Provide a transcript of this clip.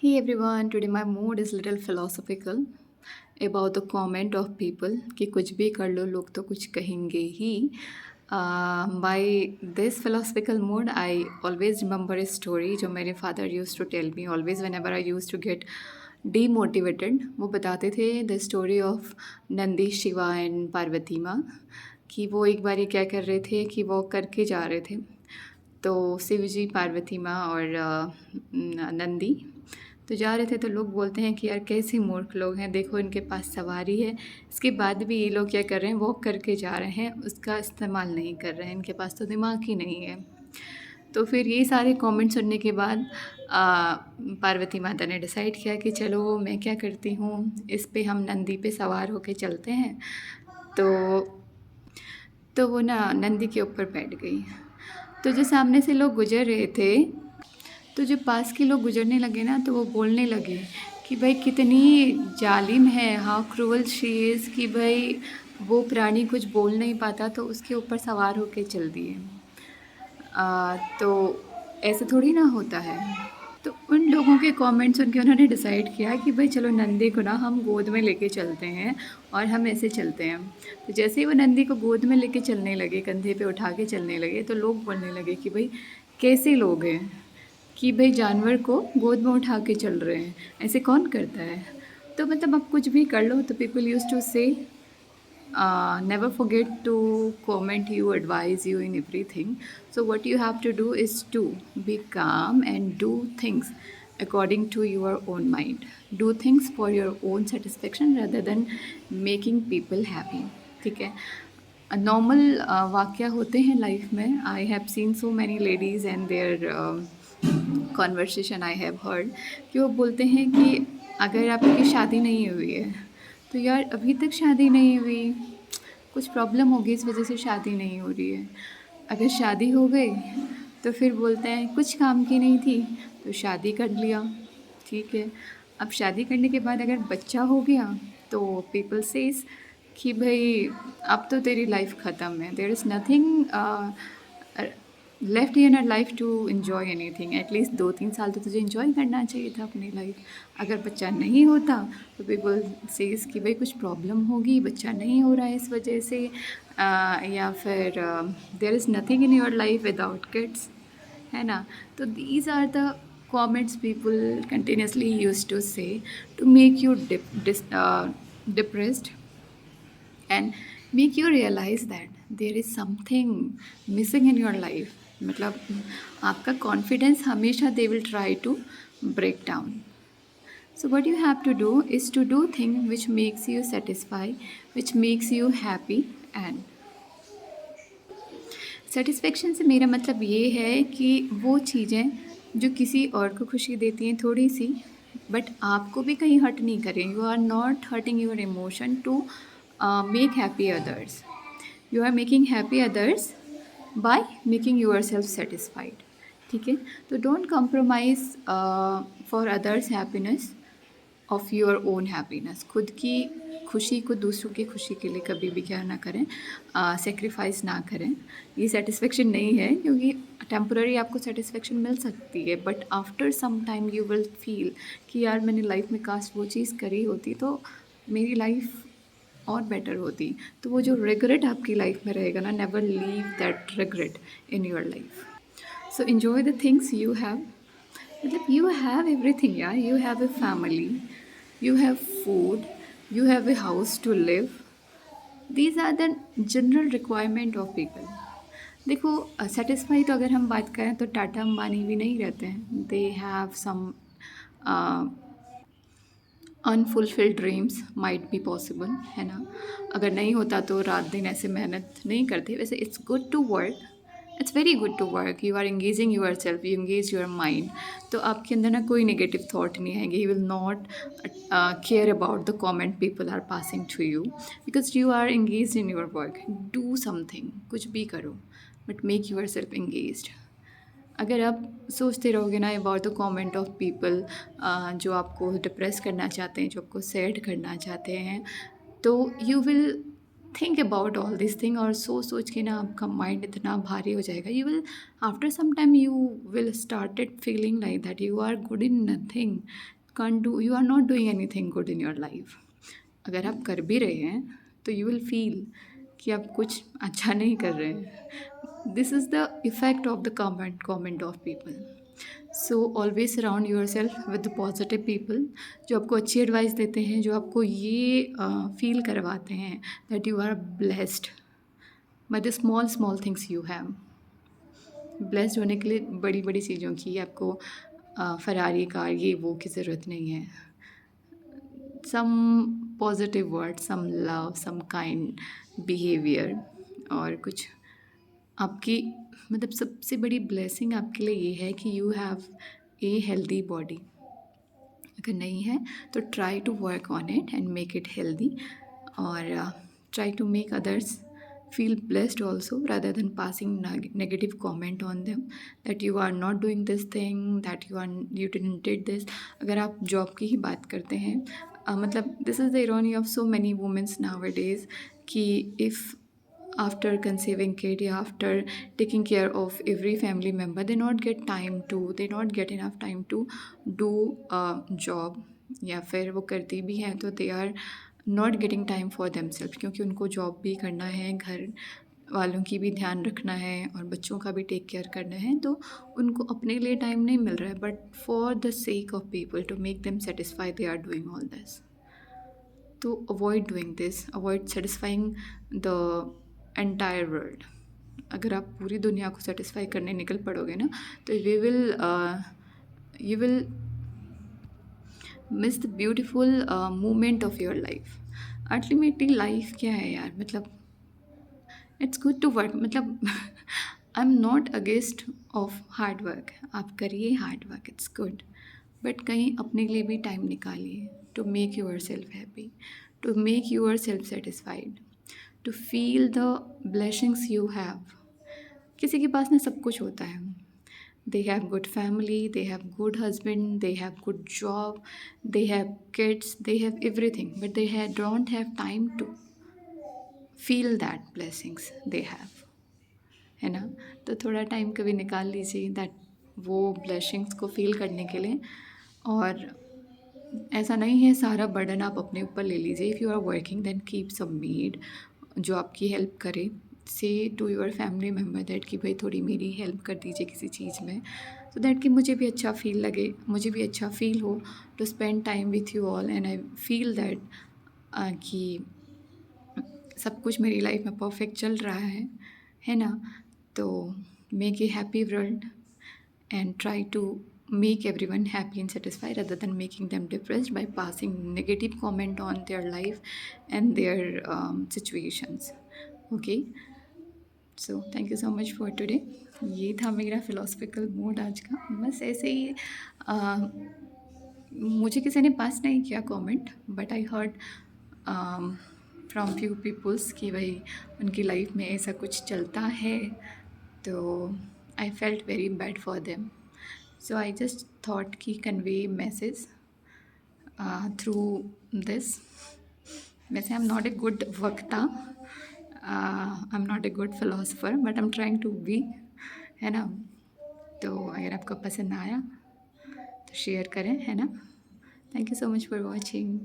Hey everyone, today my mood is little philosophical about the comment of people कि कुछ भी कर लो लोग तो कुछ कहेंगे ही. By this philosophical mood, I always remember a story जो मेरे father used to tell me always whenever I used to get demotivated. वो बताते थे the story of Nandi Shiva and Parvati माँ कि वो एक बार क्या कर रहे थे कि वो करके जा रहे थे. तो शिव जी पार्वती माँ और नंदी तो जा रहे थे. तो लोग बोलते हैं कि यार कैसे मूर्ख लोग हैं, देखो इनके पास सवारी है, इसके बाद भी ये लोग क्या कर रहे हैं, वॉक करके जा रहे हैं, उसका इस्तेमाल नहीं कर रहे हैं, इनके पास तो दिमाग ही नहीं है. तो फिर ये सारे कमेंट सुनने के बाद पार्वती माता ने डिसाइड किया कि चलो मैं क्या करती हूँ, इस पे हम नंदी पे सवार होके चलते हैं. तो वो ना नंदी के ऊपर बैठ गई. तो जो सामने से लोग गुजर रहे थे, तो जो पास के लोग गुजरने लगे ना, तो वो बोलने लगे कि भाई कितनी जालिम है, हाउ क्रूअल शी इज़, कि भाई वो प्राणी कुछ बोल नहीं पाता तो उसके ऊपर सवार होके चल दिए. तो ऐसे थोड़ी ना होता है. तो उन लोगों के कमेंट सुन के उन्होंने डिसाइड किया कि भाई चलो नंदी को ना हम गोद में लेके चलते हैं और हम ऐसे चलते हैं. तो जैसे ही वो नंदी को गोद में लेके चलने लगे, कंधे पे उठा के चलने लगे, तो लोग बोलने लगे कि भाई कैसे लोग हैं कि भाई जानवर को गोद में उठा के चल रहे हैं, ऐसे कौन करता है. तो मतलब अब कुछ भी कर लो तो पीपल यूज टू से never forget to comment you, advise you in everything. So what you have to do is to be calm and do things according to your own mind. Do things for your own satisfaction rather than making people happy. ठीक है. Normal वाक़या होते हैं life में. I have seen so many ladies and their conversation I have heard कि वो बोलते हैं कि अगर आपकी शादी नहीं हुई है तो यार अभी तक शादी नहीं हुई, कुछ प्रॉब्लम होगी इस वजह से शादी नहीं हो रही है. अगर शादी हो गई तो फिर बोलते हैं कुछ काम की नहीं थी तो शादी कर लिया. ठीक है. अब शादी करने के बाद अगर बच्चा हो गया तो पीपल सेज कि भाई अब तो तेरी लाइफ ख़त्म है, there is nothing left in her life to enjoy anything. At least 2-3 साल तो तुझे इन्जॉय करना चाहिए था अपनी लाइफ. अगर बच्चा नहीं होता तो पीपल सेज कि भाई कुछ प्रॉब्लम होगी, बच्चा नहीं हो रहा है इस वजह से, या फिर there is nothing in your life without kids, है ना. तो these are the comments people continuously used to say to make you depressed and make you realize that there is something missing in your life. मतलब आपका confidence हमेशा they will try to break down. So what you have to do is to do thing which makes you satisfied, which makes you happy. And satisfaction से मेरा मतलब ये है कि वो चीज़ें जो किसी और को खुशी देती हैं थोड़ी सी, बट आपको भी कहीं हर्ट नहीं करें. You are not hurting your emotion to make happy others. You are making happy others by making yourself satisfied. ठीक है. तो don't compromise for others happiness of your own happiness. खुद की खुशी को दूसरों की खुशी के लिए कभी भी क्या ना करें, सेक्रीफाइस ना करें. ये सेटिस्फेक्शन नहीं है, क्योंकि टेम्पररी आपको सेटिस्फेक्शन मिल सकती है, but after some time you will feel कि यार मैंने लाइफ में काश वो चीज़ करी होती तो मेरी लाइफ और बेटर होती. तो वो जो रिग्रेट आपकी लाइफ में रहेगा ना, never leave that regret in your life. So enjoy the things you have. मतलब यू हैव एवरीथिंग यार. You have a family, you have food, you have a house to live. These are the general requirement of people. देखो satisfy तो अगर हम बात करें तो टाटा अंबानी भी नहीं रहते हैं. They have some unfulfilled dreams might be possible, है ना. अगर नहीं होता तो रात दिन ऐसे मेहनत नहीं करते. वैसे it's good to work, it's very good to work. You are engaging yourself, you engage your mind. तो आपके अंदर ना कोई नेगेटिव थाट नहीं आएंगे. You will not care about the comment people are passing to you, because you are engage in your work. Do something, कुछ भी करो, but make yourself engaged. अगर आप सोचते रहोगे ना about the comment of people जो आपको डिप्रेस करना चाहते हैं, जो आपको सैड करना चाहते हैं, तो you will think about all this thing, और सोच के ना आपका माइंड इतना भारी हो जाएगा, you will after some time you will started feeling like that you are good in nothing, can do, you are not doing anything good in your life. अगर आप कर भी रहे हैं तो यू विल फील कि आप कुछ अच्छा नहीं कर रहे हैं। This is the effect of the comment of people. So always surround your self with positive people, जो आपको अच्छी एडवाइस देते हैं, जो आपको ये फील करवाते हैं that you are blessed by the small small things you have. Blessed होने के लिए बड़ी बड़ी चीज़ों की आपको फरारी कार ये वो की ज़रूरत नहीं है। Some positive word, some love, some kind behaviour, और कुछ आपकी मतलब सबसे बड़ी ब्लेसिंग आपके लिए ये है कि you have a healthy body. अगर नहीं है तो try to work on it and make it healthy, और try to make others feel blessed also rather than passing negative comment on them that you are not doing this thing, that you didn't did this। अगर आप job की ही बात करते हैं, मतलब this is the irony of so many womens nowadays कि if after conceiving kid या after taking care of every family member they not get enough time to do a job, या फिर वो करती भी हैं तो they are not getting time for themselves, क्योंकि उनको जॉब भी करना है, घर वालों की भी ध्यान रखना है और बच्चों का भी टेक केयर करना है, तो उनको अपने लिए टाइम नहीं मिल रहा है। But for the sake of people to make them satisfy they are doing all this. तो avoid doing this, avoid satisfying the entire world. अगर आप पूरी दुनिया को सेटिस्फाई करने निकल पड़ोगे ना तो you will miss the beautiful moment of your life. Ultimately life क्या है यार, मतलब इट्स गुड टू वर्क, मतलब I am not against of hard work, आप करिए hard work, it's good, but कहीं अपने लिए भी टाइम निकालिए to make yourself happy, to make yourself satisfied, to feel the blessings you have. किसी के पास ना सब कुछ होता है, they have good family, they have good husband, they have good job, they have kids, they have everything, but don't have time to feel that blessings they have, है ना। तो थोड़ा टाइम कभी निकाल लीजिए दैट वो ब्लेसिंग्स को feel करने के लिए। और ऐसा नहीं है सारा बर्डन आप अपने ऊपर ले लीजिए। If you are working then keep some maid जो आपकी हेल्प करे, say to your family member that कि भाई थोड़ी मेरी हेल्प कर दीजिए किसी चीज़ में, सो दैट कि मुझे भी अच्छा फील लगे, मुझे भी अच्छा फील हो to spend time with you all, and I feel that कि सब कुछ मेरी लाइफ में परफेक्ट चल रहा है ना। तो make a happy world and try to make everyone happy and satisfied rather than making them depressed by passing negative comment on their life and their situations। Okay, so thank you so much for today। ये था मेरा philosophical mood आज का। बस ऐसे ही मुझे किसी ने पास नहीं किया comment, but I heard from few peoples कि भाई उनकी लाइफ में ऐसा कुछ चलता है, तो I felt very bad for them. So I just thought कि convey message through this। वैसे I'm not a good वक्ता, I'm not a good philosopher, but I'm trying to be, है ना। तो अगर आपको पसंद आया तो शेयर करें, है ना। Thank you so much for watching.